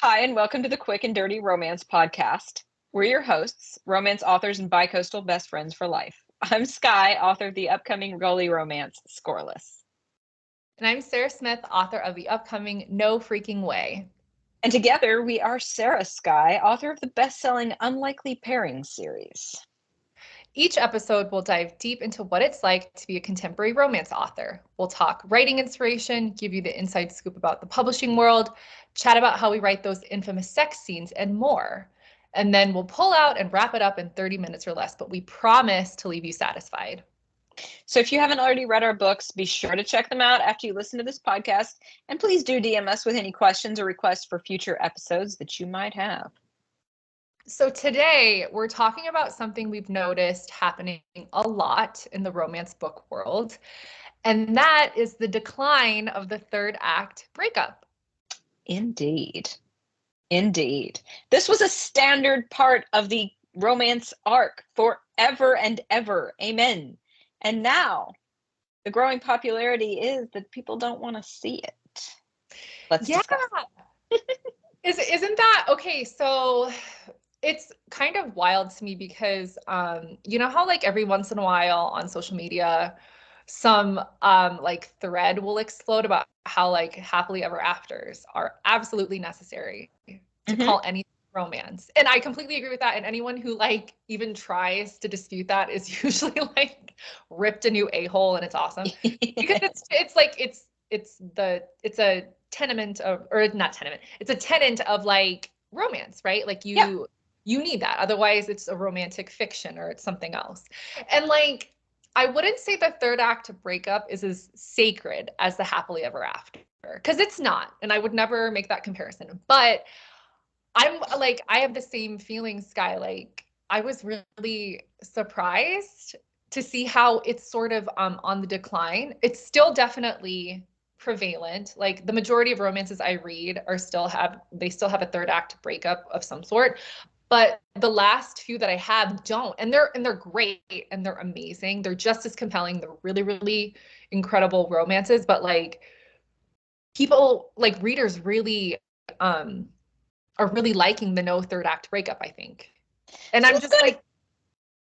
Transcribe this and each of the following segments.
Hi, and welcome to the Quick and Dirty Romance Podcast. We're your hosts, romance authors and bicoastal best friends for life. I'm Skye, author of the upcoming Gully romance, Scoreless. And I'm Sarah Smith, author of the upcoming No Freaking Way. And together we are Sarah Skye, author of the best-selling Unlikely Pairings series. Each episode will dive deep into what it's like to be a contemporary romance author. We'll talk writing inspiration, give you the inside scoop about the publishing world, chat about how we write those infamous sex scenes, and more. And then we'll pull out and wrap it up in 30 minutes or less, but we promise to leave you satisfied. So if you haven't already read our books, be sure to check them out after you listen to this podcast. And please do DM us with any questions or requests for future episodes that you might have. So today we're talking about something we've noticed happening a lot in the romance book world, and that is the decline of the third act breakup. Indeed. Indeed. This was a standard part of the romance arc forever and ever. Amen. And now the growing popularity is that people don't want to see it. Let's discuss. Isn't that okay? So it's kind of wild to me because you know how like every once in a while on social media some like thread will explode about how like happily ever afters are absolutely necessary to call any romance. And I completely agree with that. And anyone who like even tries to dispute that is usually like ripped a new a-hole, and it's awesome because it's a tenement of, or not tenement, it's a tenant of like romance, right? Like you need that. Otherwise it's a romantic fiction or it's something else. And like, I wouldn't say the third act breakup is as sacred as the happily ever after, because it's not. And I would never make that comparison. But I'm like, I have the same feeling, Skye. Like, I was really surprised to see how it's sort of on the decline. It's still definitely prevalent. Like the majority of romances I read still have a third act breakup of some sort. But the last few that I have don't, and they're great and they're amazing. They're just as compelling. They're really, really incredible romances. But like people, like readers, really are really liking the no third act breakup, I think. And I'm just like,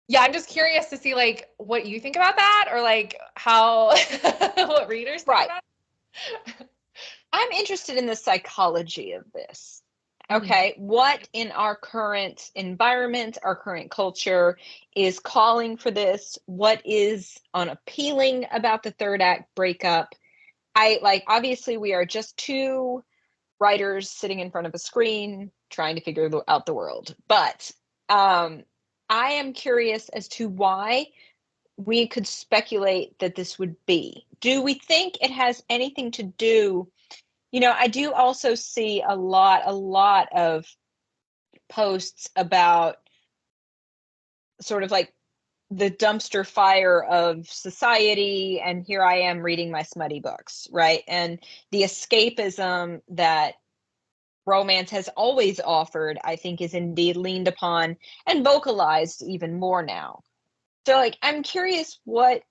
yeah, I'm just curious to see like what you think about that, or like how what readers think about it. I'm interested in the psychology of this. Okay, what in our current environment, our current culture is calling for this? What is unappealing about the third act breakup? Obviously we are just two writers sitting in front of a screen trying to figure out the world. But I am curious as to why we could speculate that this would be. Do we think it has anything to do? You know, I do also see a lot of posts about sort of like the dumpster fire of society, and here I am reading my smutty books, right? And the escapism that romance has always offered, I think, is indeed leaned upon and vocalized even more now. So, like, I'm curious what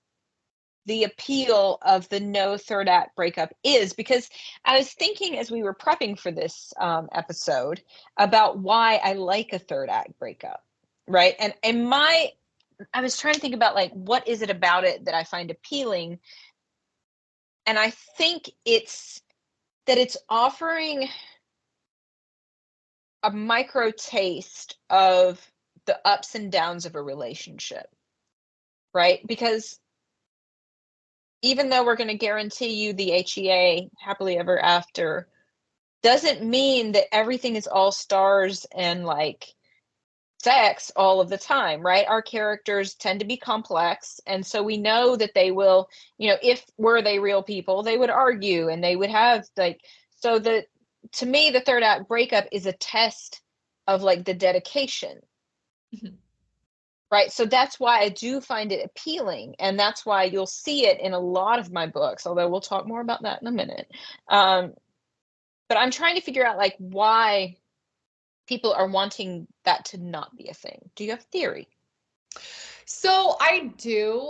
the appeal of the no third act breakup is, because I was thinking as we were prepping for this episode about why I like a third act breakup, right? And I was trying to think about like what is it about it that I find appealing, and I think it's that it's offering a micro taste of the ups and downs of a relationship, right? Because even though we're going to guarantee you the HEA, happily ever after, doesn't mean that everything is all stars and like sex all of the time, right? Our characters tend to be complex. And so we know that they will, you know, if were they real people, they would argue and they would have like, so that to me, the third act breakup is a test of like the dedication. Right. So that's why I do find it appealing. And that's why you'll see it in a lot of my books, although we'll talk more about that in a minute. But I'm trying to figure out like why people are wanting that to not be a thing. Do you have theory? So I do,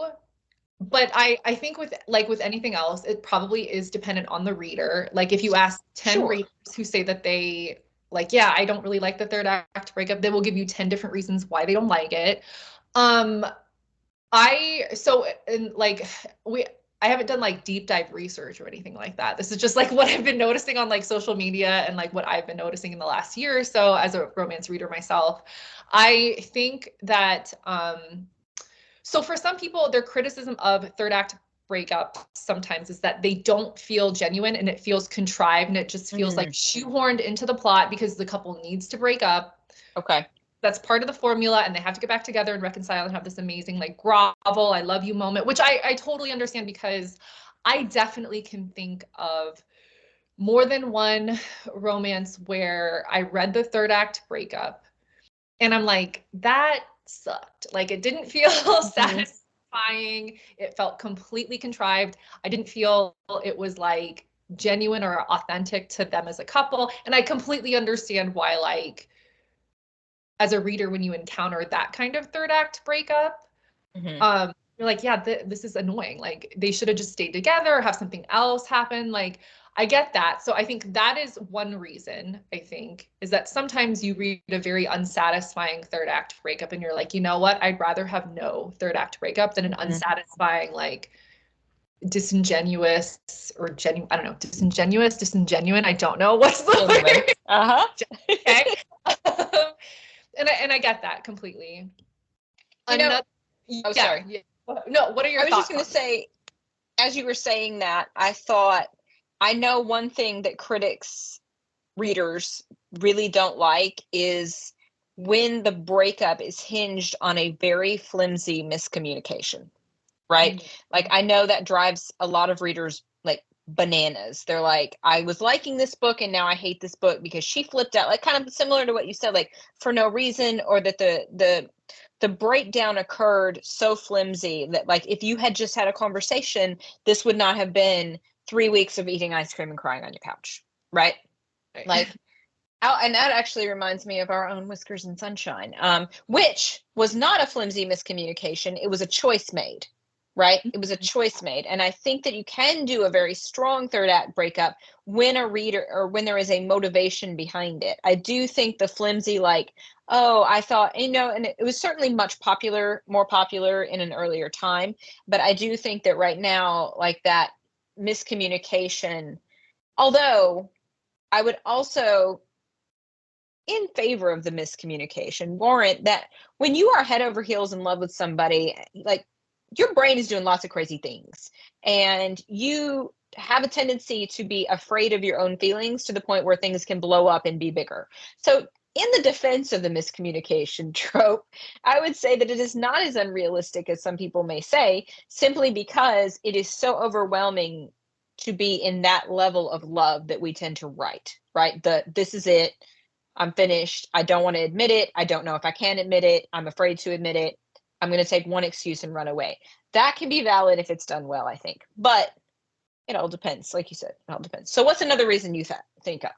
but I think with anything else, it probably is dependent on the reader. Like if you ask 10 Sure. readers who say that they like, yeah, I don't really like the third act breakup. They will give you 10 different reasons why they don't like it. Um, like I haven't done like deep dive research or anything like that. This is just like what I've been noticing on like social media and like what I've been noticing in the last year or so as a romance reader myself. I think that so for some people, their criticism of third act breakup sometimes is that they don't feel genuine and it feels contrived and it just feels like shoehorned into the plot because the couple needs to break up. Okay. That's part of the formula and they have to get back together and reconcile and have this amazing like grovel, I love you moment, which I totally understand because I definitely can think of more than one romance where I read the third act breakup and I'm like, that sucked. Like it didn't feel satisfying. It felt completely contrived. I didn't feel it was like genuine or authentic to them as a couple. And I completely understand why, like, as a reader, when you encounter that kind of third act breakup, you're like, yeah, this is annoying. Like they should have just stayed together or have something else happen. Like I get that. So I think that is one reason, I think, is that sometimes you read a very unsatisfying third act breakup and you're like, you know what? I'd rather have no third act breakup than an unsatisfying, like disingenuous or I don't know, disingenuine. I don't know what's the word. Okay. And I get that completely. Sorry. Yeah. No, what are your thoughts? I was just going to say, as you were saying that, I thought, I know one thing that critics, readers really don't like is when the breakup is hinged on a very flimsy miscommunication, right? Like, I know that drives a lot of readers like bananas. They're like, I was liking this book and now I hate this book because she flipped out, like kind of similar to what you said, like for no reason, or that the breakdown occurred so flimsy that like if you had just had a conversation, this would not have been 3 weeks of eating ice cream and crying on your couch, right? Like, and that actually reminds me of our own Whiskers and Sunshine, which was not a flimsy miscommunication. It was a choice made, right? It was a choice made. And I think that you can do a very strong third act breakup when a reader, or when there is a motivation behind it. I do think the flimsy, like, oh, I thought, you know, and it was certainly more popular in an earlier time. But I do think that right now, like that miscommunication, although I would also, in favor of the miscommunication, warrant that when you are head over heels in love with somebody, like your brain is doing lots of crazy things and you have a tendency to be afraid of your own feelings to the point where things can blow up and be bigger. So in the defense of the miscommunication trope, I would say that it is not as unrealistic as some people may say, simply because it is so overwhelming to be in that level of love that we tend to write, right? This is it. I'm finished. I don't want to admit it. I don't know if I can admit it. I'm afraid to admit it. I'm going to take one excuse and run away. That can be valid if it's done well, I think. But it all depends. Like you said, it all depends. So what's another reason you think of?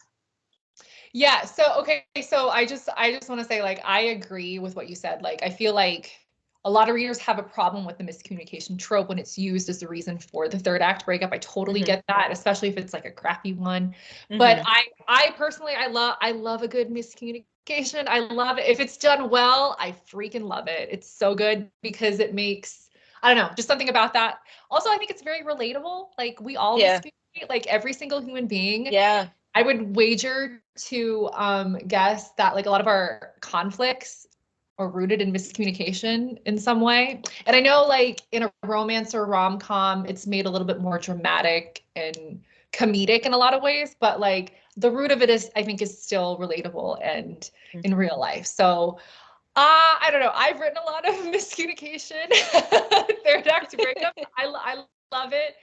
Yeah. So, okay. So I just want to say, like, I agree with what you said. Like, I feel like a lot of readers have a problem with the miscommunication trope when it's used as the reason for the third act breakup. I totally get that, especially if it's like a crappy one. But I personally, I love a good miscommunication. I love it. If it's done well, I freaking love it. It's so good because it makes, I don't know, just something about that. Also, I think it's very relatable. Like we all miscommunicate, like every single human being. Yeah. I would wager to guess that like a lot of our conflicts are rooted in miscommunication in some way. And I know like in a romance or rom-com, it's made a little bit more dramatic and comedic in a lot of ways, but like the root of it is, I think, is still relatable and in real life. So I don't know. I've written a lot of miscommunication, third act breakup. I love it.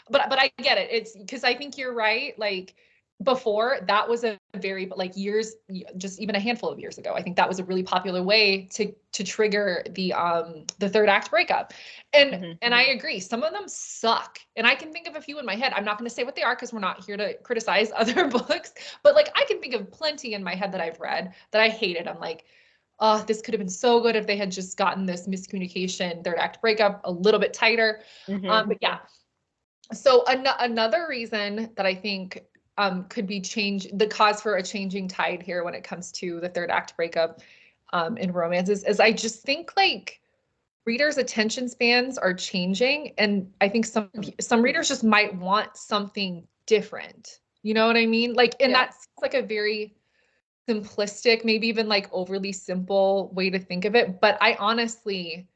But I get it. It's because I think you're right. Like before, that was a very like years, just even a handful of years ago. I think that was a really popular way to trigger the third act breakup. And I agree. Some of them suck. And I can think of a few in my head. I'm not going to say what they are because we're not here to criticize other books. But like I can think of plenty in my head that I've read that I hated. I'm like, oh, this could have been so good if they had just gotten this miscommunication, third act breakup a little bit tighter. But yeah. So another reason that I think could be the cause for a changing tide here when it comes to the third act breakup in romances is I just think like readers' attention spans are changing, and I think some readers just might want something different. You know what I mean? Like, and that's like a very simplistic, maybe even like overly simple way to think of it. But I honestly,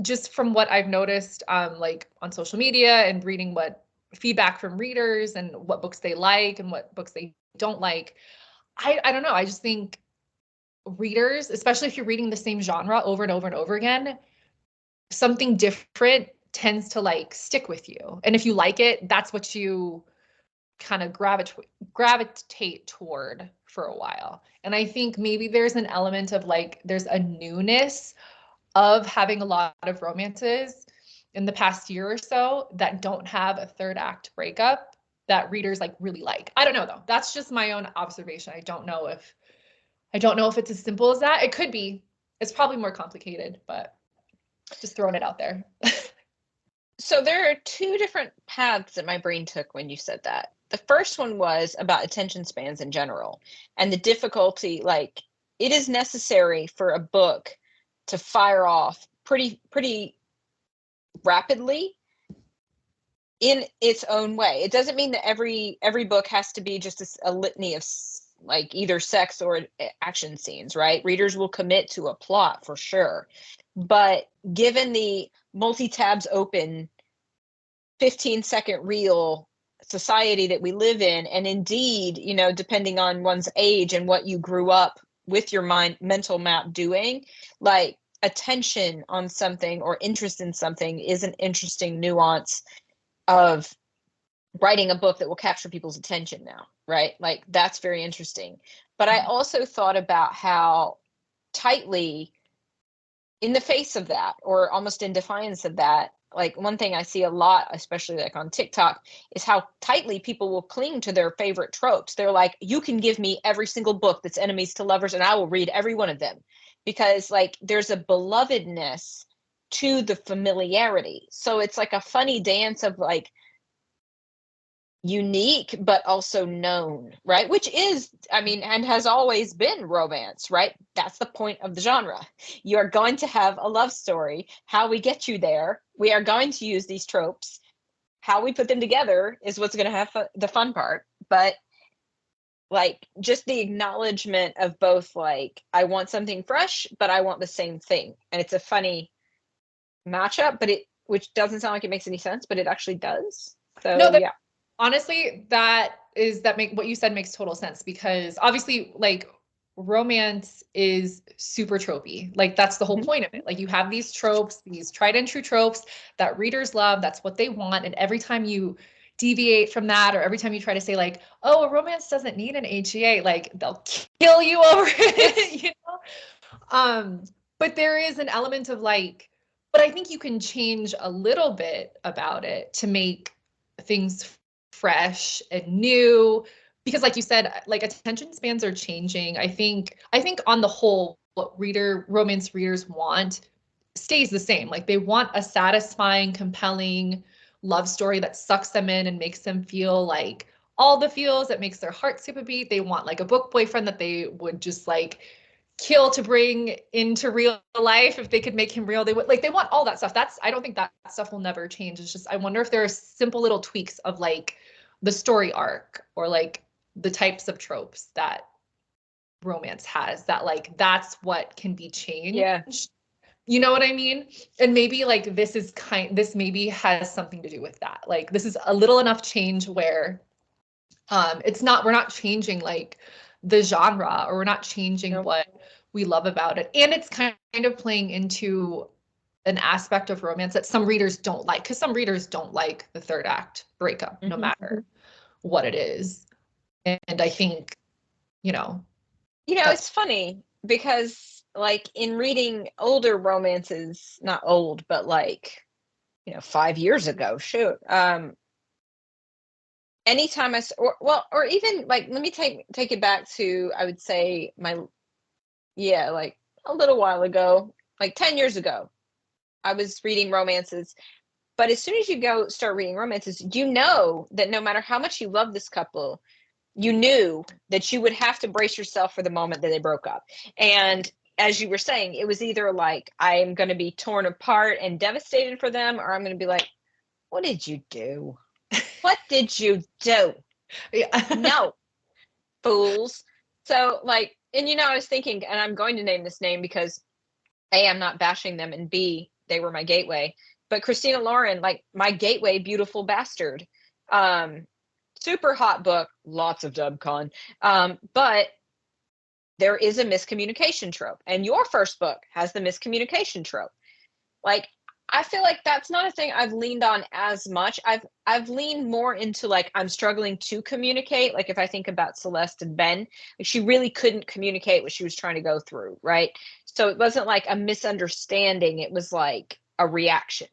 just from what I've noticed, like on social media and reading what feedback from readers and what books they like and what books they don't like, I don't know. I just think readers, especially if you're reading the same genre over and over and over again, something different tends to like stick with you. And if you like it, that's what you kind of gravitate toward for a while. And I think maybe there's an element of like, there's a newness of having a lot of romances in the past year or so that don't have a third act breakup that readers like really like. I don't know though. That's just my own observation. I don't know if it's as simple as that. It could be. It's probably more complicated, but just throwing it out there. So there are two different paths that my brain took when you said that. The first one was about attention spans in general and the difficulty, like it is necessary for a book to fire off pretty rapidly in its own way. It doesn't mean that every book has to be just a litany of like either sex or action scenes, right? Readers will commit to a plot for sure. But given the multi-tabs open 15-second reel society that we live in, and indeed, you know, depending on one's age and what you grew up with your mental map doing, like attention on something or interest in something is an interesting nuance of writing a book that will capture people's attention now, right? Like that's very interesting. But I also thought about how tightly, in the face of that, or almost in defiance of that, like one thing I see a lot, especially like on TikTok, is how tightly people will cling to their favorite tropes. They're like, you can give me every single book that's enemies to lovers and I will read every one of them, because like there's a belovedness to the familiarity. So it's like a funny dance of like unique but also known, right? Which is, I mean, and has always been romance, right? That's the point of the genre. You are going to have a love story. How we get you there, we are going to use these tropes. How we put them together is what's going to have the fun part. But like just the acknowledgement of both, like I want something fresh but I want the same thing, and it's a funny matchup, but which doesn't sound like it makes any sense, but it actually does. So no, yeah. Honestly, what you said makes total sense, because obviously like romance is super tropey. Like that's the whole point of it. Like you have these tropes, these tried and true tropes that readers love. That's what they want. And every time you deviate from that, or every time you try to say like, oh, a romance doesn't need an HEA, like they'll kill you over it, you know? But there is an element of like, but I think you can change a little bit about it to make things fresh and new, because like you said, like attention spans are changing. I think on the whole, what romance readers want stays the same. Like they want a satisfying, compelling love story that sucks them in and makes them feel like all the feels, that makes their heart skip a beat. They want like a book boyfriend that they would just like kill to bring into real life. If they could make him real, they would. Like they want all that stuff. I don't think that stuff will never change. It's just I wonder if there are simple little tweaks of like the story arc or like the types of tropes that romance has, that like that's what can be changed. Yeah. You know what I mean? And maybe like this maybe has something to do with that. Like this is a little enough change where we're not changing like the genre, or we're not changing what we love about it. And it's kind of playing into an aspect of romance that some readers don't like, because some readers don't like the third act breakup, no matter what it is. And I think, it's funny because like in reading older romances, not old, but like, 5 years ago, shoot. Anytime or even like, let me take it back to, I would say like a little while ago, like 10 years ago, I was reading romances But as soon as you go start reading romances, you know that no matter how much you love this couple, you knew that you would have to brace yourself for the moment that they broke up. And as you were saying, it was either like, I am going to be torn apart and devastated for them, or I'm going to be like, what did you do? What did you do? Yeah. No, fools. So like, and I was thinking, and I'm going to name this name because A, I'm not bashing them, and B, they were my gateway. But Christina Lauren, like my gateway, Beautiful Bastard. Super hot book, lots of dubcon. But there is a miscommunication trope, and your first book has the miscommunication trope. Like, I feel like that's not a thing I've leaned on as much. I've leaned more into like, I'm struggling to communicate. Like if I think about Celeste and Ben, like she really couldn't communicate what she was trying to go through, right? So it wasn't like a misunderstanding, it was like a reaction.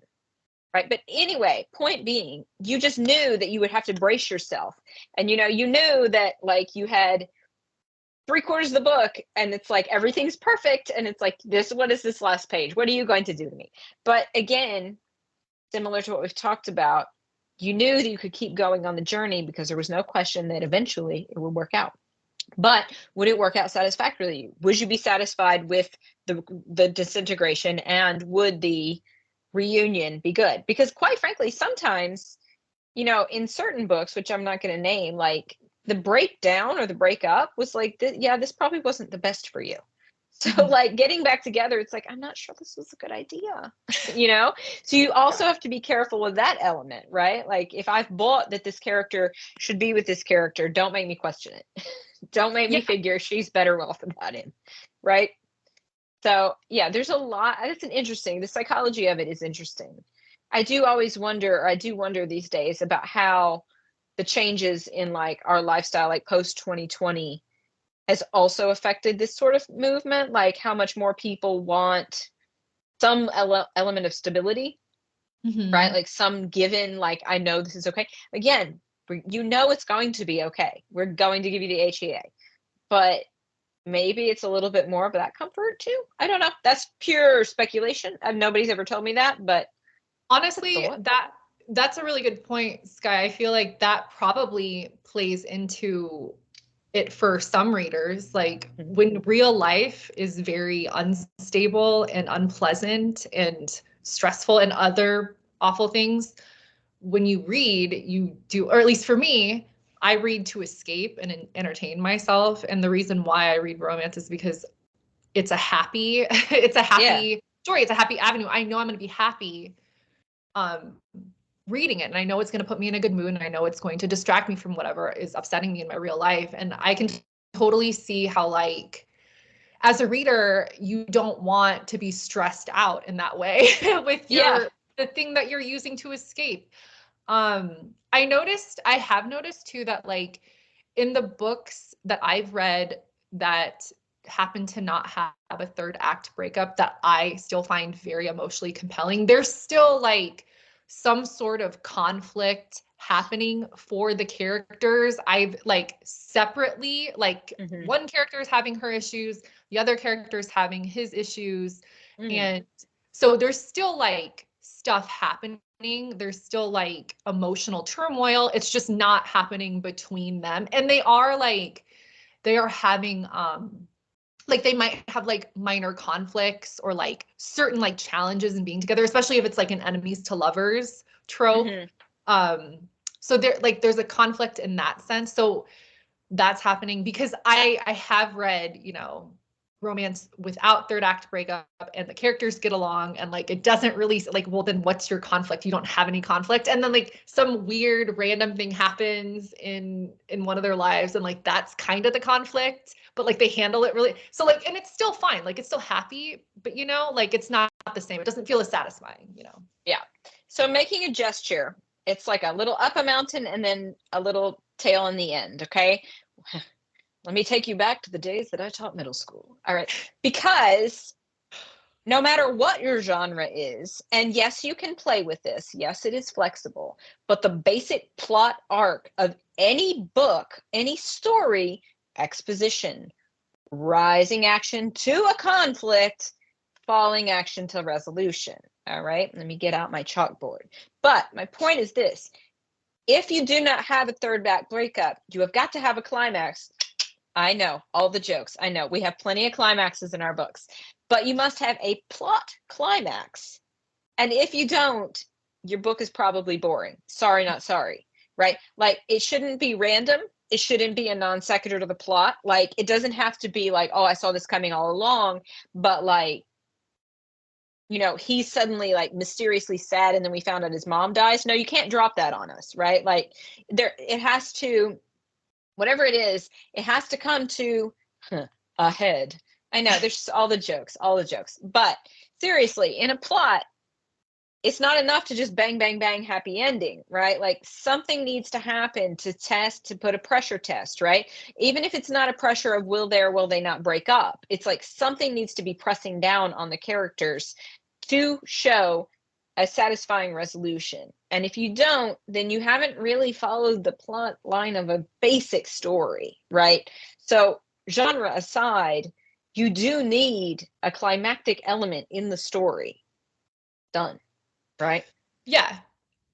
Right. But anyway, point being, you just knew that you would have to brace yourself. And you knew that like you had 3/4 of the book and it's like everything's perfect. And it's like, what is this last page? What are you going to do to me? But again, similar to what we've talked about, you knew that you could keep going on the journey because there was no question that eventually it would work out. But would it work out satisfactorily? Would you be satisfied with the disintegration, and would the reunion be good? Because quite frankly, sometimes, in certain books, which I'm not going to name, like the breakdown or the breakup was like, yeah, this probably wasn't the best for you. So like getting back together, it's like, I'm not sure this was a good idea, So you also have to be careful with that element, right? Like if I've bought that this character should be with this character, don't make me question it. Don't make me figure she's better off without him, right? So yeah, there's a lot. It's the psychology of it is interesting. I do wonder these days about how the changes in like our lifestyle, like post 2020, has also affected this sort of movement. Like how much more people want some element of stability, right? Like some given, like, I know this is okay. Again, it's going to be okay. We're going to give you the HEA, but maybe it's a little bit more of that comfort too. I don't know. That's pure speculation. Nobody's ever told me that, but Honestly, that's a really good point, Skye. I feel like that probably plays into it for some readers. Like when real life is very unstable and unpleasant and stressful and other awful things, when you read, you do, or at least for me, I read to escape and entertain myself. And the reason why I read romance is because it's a happy, it's a happy story. It's a happy avenue. I know I'm going to be happy reading it, and I know it's going to put me in a good mood, and I know it's going to distract me from whatever is upsetting me in my real life. And I can totally see how, like, as a reader, you don't want to be stressed out in that way with the thing that you're using to escape. I have noticed too that like in the books that I've read that happen to not have a third act breakup that I still find very emotionally compelling, there's still like some sort of conflict happening for the characters. I've like separately, like one character is having her issues, the other character is having his issues. And so there's still like stuff happening. There's still like emotional turmoil. It's just not happening between them. And they are having like they might have like minor conflicts or like certain like challenges in being together, especially if it's like an enemies to lovers trope. So there's a conflict in that sense. So that's happening because I have read, romance without third act breakup and the characters get along and like it doesn't really like, well, then what's your conflict? You don't have any conflict. And then like some weird random thing happens in one of their lives and like that's kind of the conflict, but like they handle it really so like, and it's still fine, like it's still happy, but like it's not the same. It doesn't feel as satisfying. Yeah. So making a gesture, it's like a little up a mountain and then a little tail in the end. Okay. Let me take you back to the days that I taught middle school. All right. Because no matter what your genre is, and yes, you can play with this. Yes, it is flexible. But the basic plot arc of any book, any story, exposition, rising action to a conflict, falling action to resolution. All right. Let me get out my chalkboard. But my point is this. If you do not have a third act breakup, you have got to have a climax. I know, all the jokes. I know, we have plenty of climaxes in our books. But you must have a plot climax. And if you don't, your book is probably boring. Sorry, not sorry, right? Like, it shouldn't be random. It shouldn't be a non sequitur to the plot. Like, it doesn't have to be like, oh, I saw this coming all along, but like, you know, he's suddenly like mysteriously sad and then we found out his mom dies. No, you can't drop that on us, right? Like, there, it has to, whatever it is, it has to come to a head. I know, there's all the jokes, but seriously, in a plot, it's not enough to just bang, bang, bang, happy ending, right? Like, something needs to happen to test, to put a pressure test, right? Even if it's not a pressure of will they not break up, it's like something needs to be pressing down on the characters to show a satisfying resolution. And if you don't, then you haven't really followed the plot line of a basic story, right? So, genre aside, you do need a climactic element in the story. Done. Right? Yeah.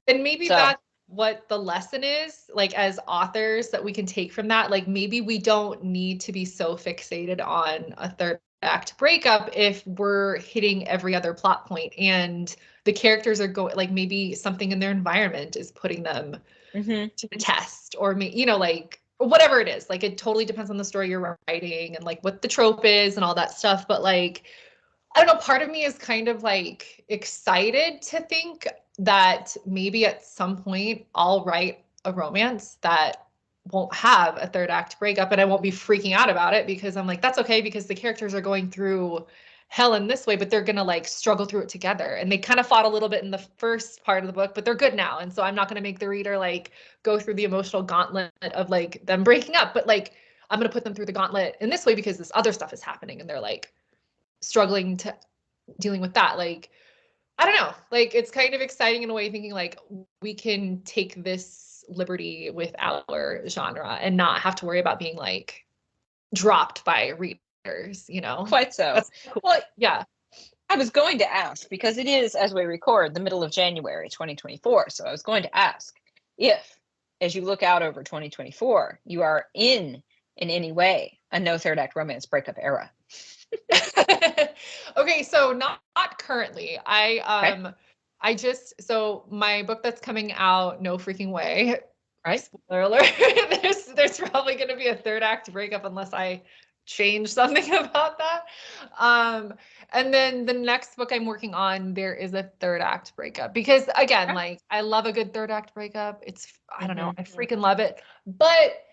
And maybe So, that's what the lesson is, like, as authors, that we can take from that. Like, maybe we don't need to be so fixated on a third act breakup if we're hitting every other plot point and the characters are going, like, maybe something in their environment is putting them to the test, or you know, like, whatever it is. Like, it totally depends on the story you're writing and like what the trope is and all that stuff. But like, I don't know, part of me is kind of like excited to think that maybe at some point I'll write a romance that won't have a third act breakup, and I won't be freaking out about it, because I'm like, that's okay, because the characters are going through hell in this way, but they're gonna like struggle through it together. And they kind of fought a little bit in the first part of the book, but they're good now. And so I'm not gonna make the reader like go through the emotional gauntlet of like them breaking up, but like, I'm gonna put them through the gauntlet in this way because this other stuff is happening and they're like struggling to dealing with that. Like, I don't know, like, it's kind of exciting in a way, thinking like we can take this liberty with our genre and not have to worry about being like dropped by readers, you know? quite so. That's cool. Well, Yeah. I was going to ask, because it is, as we record, the middle of January 2024. So I was going to ask if, as you look out over 2024, you are in any way a no third act romance breakup era. Okay, so not currently. Okay. I just, so my book that's coming out, no freaking way. Right. Spoiler alert. there's probably going to be a third act breakup unless I change something about that. And then the next book I'm working on, there is a third act breakup, because again, Okay. like, I love a good third act breakup. It's, I don't know, I Mhm. freaking love it. But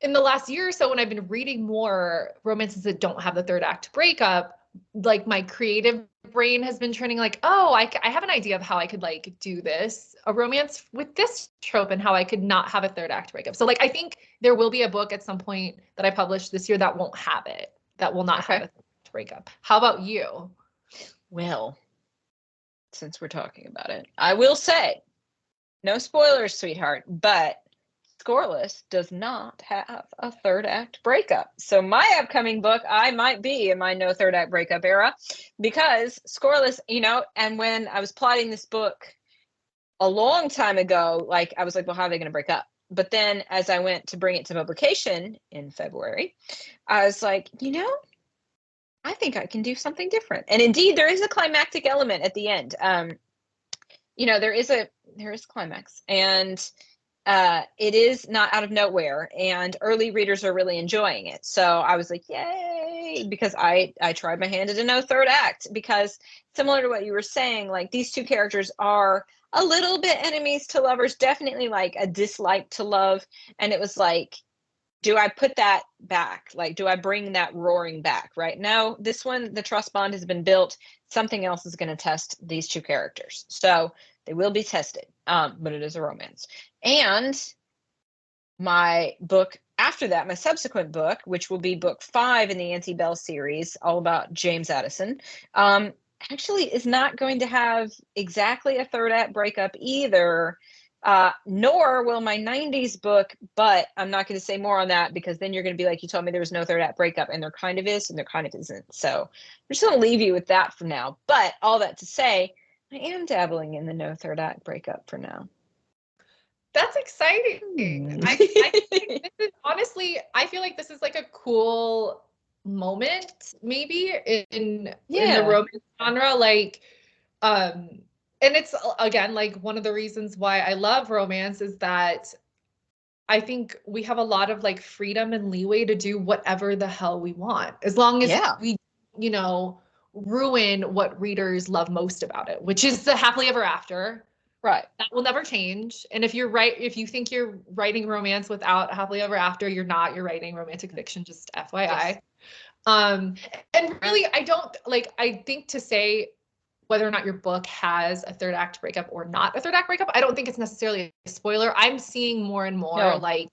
in the last year or so, when I've been reading more romances that don't have the third act breakup, like, my creative brain has been turning like, oh, I have an idea of how I could like do this, a romance with this trope, and how I could not have a third act breakup. So like, I think there will be a book at some point that I publish this year that won't have it, that will not have a third act breakup. How about you? Well, since we're talking about it, I will say, no spoilers, sweetheart, but Scoreless does not have a third act breakup. So my upcoming book, I might be in my no third act breakup era, because Scoreless, you know, and when I was plotting this book a long time ago, like, I was like, well, how are they going to break up? But then as I went to bring it to publication in February, I was like, you know, I think I can do something different. And indeed, there is a climactic element at the end. You know, there is climax, and it is not out of nowhere, and early readers are really enjoying it. So I was like, yay, because I tried my hand at a no third act, because similar to what you were saying, like, these two characters are a little bit enemies to lovers, definitely like a dislike to love. And it was like, do I put that back? Like, do I bring that roaring back? Right now, this one, the trust bond has been built. Something else is going to test these two characters. So they will be tested, but it is a romance. And my book after that, my subsequent book, which will be book 5 in the Auntie Bell series, all about James Addison, actually is not going to have exactly a third act breakup either. Nor will my 90s book, but I'm not going to say more on that, because then you're going to be like, you told me there was no third act breakup, and there kind of is and there kind of isn't. So I'm just going to leave you with that for now. But all that to say, I am dabbling in the no third act breakup for now. That's exciting. Hmm. I think this is, honestly, I feel like this is like a cool moment maybe in the Yeah. romance genre. Like, um, and it's again like one of the reasons why I love romance is that I think we have a lot of like freedom and leeway to do whatever the hell we want, as long as Yeah. we, you know, ruin what readers love most about it, which is the happily ever after. Right. That will never change. And if if you think you're writing romance without happily ever after, you're not. You're writing romantic fiction, just FYI. Yes. And really, I don't like, I think to say whether or not your book has a third act breakup or not a third act breakup, I don't think it's necessarily a spoiler. I'm seeing more and more No. like,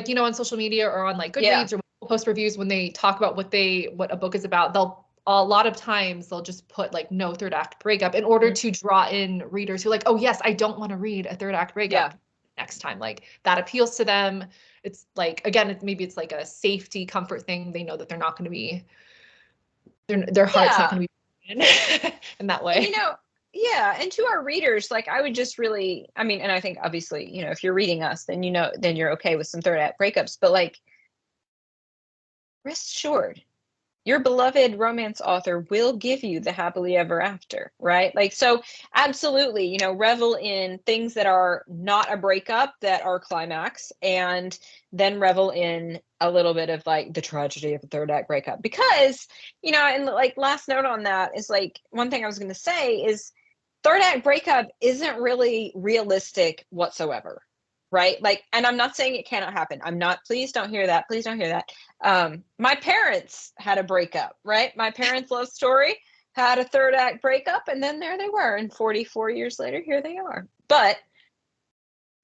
you know, on social media or on like Yeah. Goodreads or post reviews, when they talk about what a book is about, they'll a lot of times they'll just put like no third act breakup in order to draw in readers who like, oh yes, I don't want to read a third act breakup Yeah. next time. Like that appeals to them. It's like, again, maybe it's like a safety comfort thing. They know that they're not going to be their heart's not Yeah. going to be in that And way. yeah, and to our readers, like I would just really, I mean, and I think obviously, if you're reading us, then then you're okay with some third act breakups, but like rest assured, your beloved romance author will give you the happily ever after, right? Like, so absolutely, revel in things that are not a breakup, that are climax, and then revel in a little bit of like the tragedy of a third act breakup. Because, and like last note on that is like one thing I was going to say is third act breakup isn't really realistic whatsoever, right? Like, and I'm not saying it cannot happen. I'm not, please don't hear that. Please don't hear that. My parents had a breakup, right? My parents' love story had a third act breakup, and then there they were, and 44 years later, here they are. But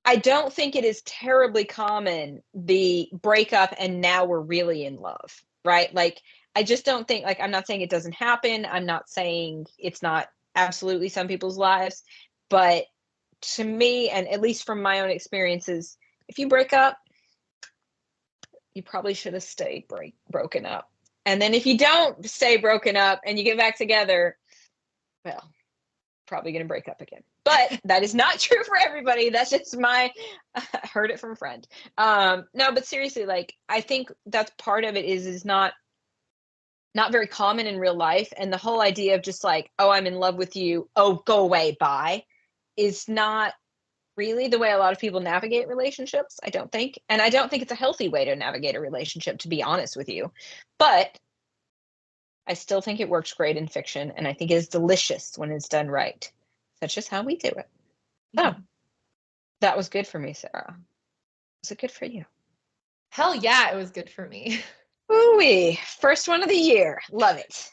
I don't think it is terribly common, the breakup and now we're really in love, right? Like, I just don't think, like, I'm not saying it doesn't happen. I'm not saying it's not absolutely some people's lives, but to me, and at least from my own experiences, if you break up, you probably should have stayed broken up. And then if you don't stay broken up and you get back together, well, probably going to break up again. But that is not true for everybody. That's just I heard it from a friend. No, but seriously, like, I think that's part of it is not very common in real life. And the whole idea of just like, oh, I'm in love with you, oh, go away, bye, is not really the way a lot of people navigate relationships, I don't think. And I don't think it's a healthy way to navigate a relationship, to be honest with you. But I still think it works great in fiction, and I think it is delicious when it's done right. That's just how we do it. So that was good for me, Sarah. Was it good for you? Hell yeah, it was good for me. Ooh-wee. First one of the year. Love it.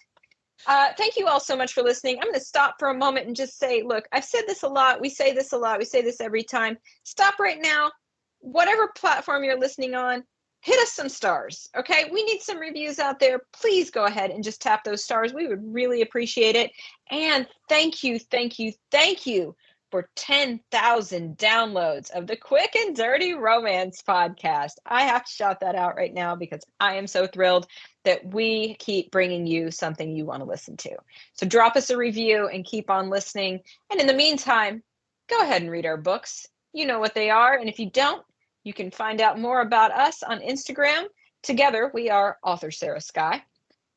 Thank you all so much for listening. I'm going to stop for a moment and just say, look, I've said this a lot. We say this a lot. We say this every time. Stop right now. Whatever platform you're listening on, hit us some stars, okay? We need some reviews out there. Please go ahead and just tap those stars. We would really appreciate it. And thank you, thank you, thank you for 10,000 downloads of the Quick and Dirty Romance podcast. I have to shout that out right now because I am so thrilled that we keep bringing you something you want to listen to. So drop us a review and keep on listening. And in the meantime, go ahead and read our books. You know what they are. And if you don't, you can find out more about us on Instagram. Together, we are author Sarah Skye.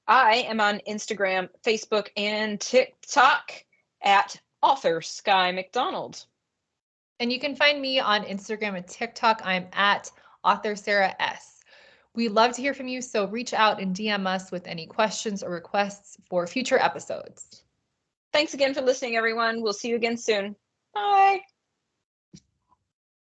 I am on Instagram, Facebook, and TikTok at author Skye McDonald. And you can find me on Instagram and TikTok. I'm at author Sarah S. We love to hear from you, so reach out and DM us with any questions or requests for future episodes. Thanks again for listening, everyone. We'll see you again soon. Bye.